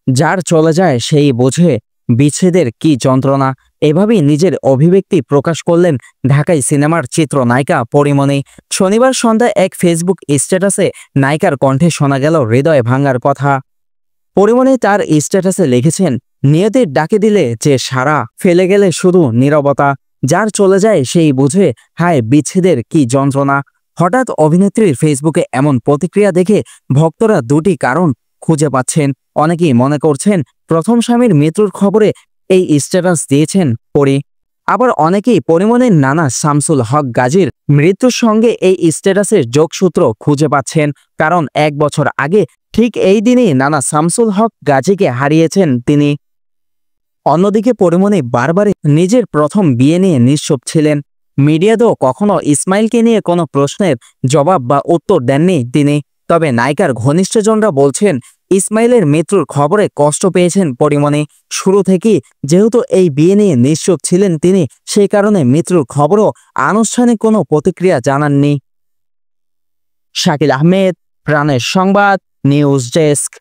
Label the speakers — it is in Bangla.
Speaker 1: যার চলে যায় সেই বোঝে বিচ্ছেদের কি যন্ত্রণা। এভাবেই নিজের অভিব্যক্তি প্রকাশ করলেন ঢাকাই সিনেমার চিত্রনায়িকা পরীমনি। শনিবার সন্ধ্যায় এক ফেসবুক স্ট্যাটাসে নায়িকার কণ্ঠে শোনা গেল হৃদয় ভাঙার কথা। পরীমনি তার স্ট্যাটাসে লিখেছেন, নিয়তির ডাকে দিলে যে সাড়া, ফেলে গেলে শুধু নীরবতা। যার চলে যায় সেই বুঝে হায় বিচ্ছেদের কি যন্ত্রণা। হঠাৎ অভিনেত্রীর ফেসবুকে এমন প্রতিক্রিয়া দেখে ভক্তরা দুটি কারণ খুঁজে পাচ্ছেন। অনেকেই মনে করছেন প্রথম স্বামীর মৃত্যুর খবরে এই স্ট্যাটাস দিয়েছেন পরী। আবার অনেকেই পরীমনির নানা শামসুল হক গাজীর মৃত্যুর সঙ্গে এই স্ট্যাটাসের যোগসূত্র খুঁজে পাচ্ছেন। কারণ 1 বছর আগে ঠিক এই দিনেই নানা শামসুল হক গাজীকে হারিয়েছেন তিনি। অন্যদিকে পরীমনি বারবার নিজের প্রথম বিয়ে নিয়ে নিশ্চুপ ছিলেন। মিডিয়াতেও কখনো ইসমাইলকে নিয়ে কোনো প্রশ্নের জবাব বা উত্তর দেননি তিনি। তবে নায়িকার ঘনিষ্ঠজনরা বলছেন ইসমাইলের মৃত্যুর খবরে কষ্ট পেয়েছেন পরীমনি। শুরু থেকেই যেহেতু এই বিয়ে নিয়ে নিশ্চুপ ছিলেন তিনি, সেই কারণে মৃত্যুর খবরও আনুষ্ঠানিক কোনো প্রতিক্রিয়া জানাননি। শাকিল আহমেদ, প্রাণের সংবাদ, নিউজ ডেস্ক।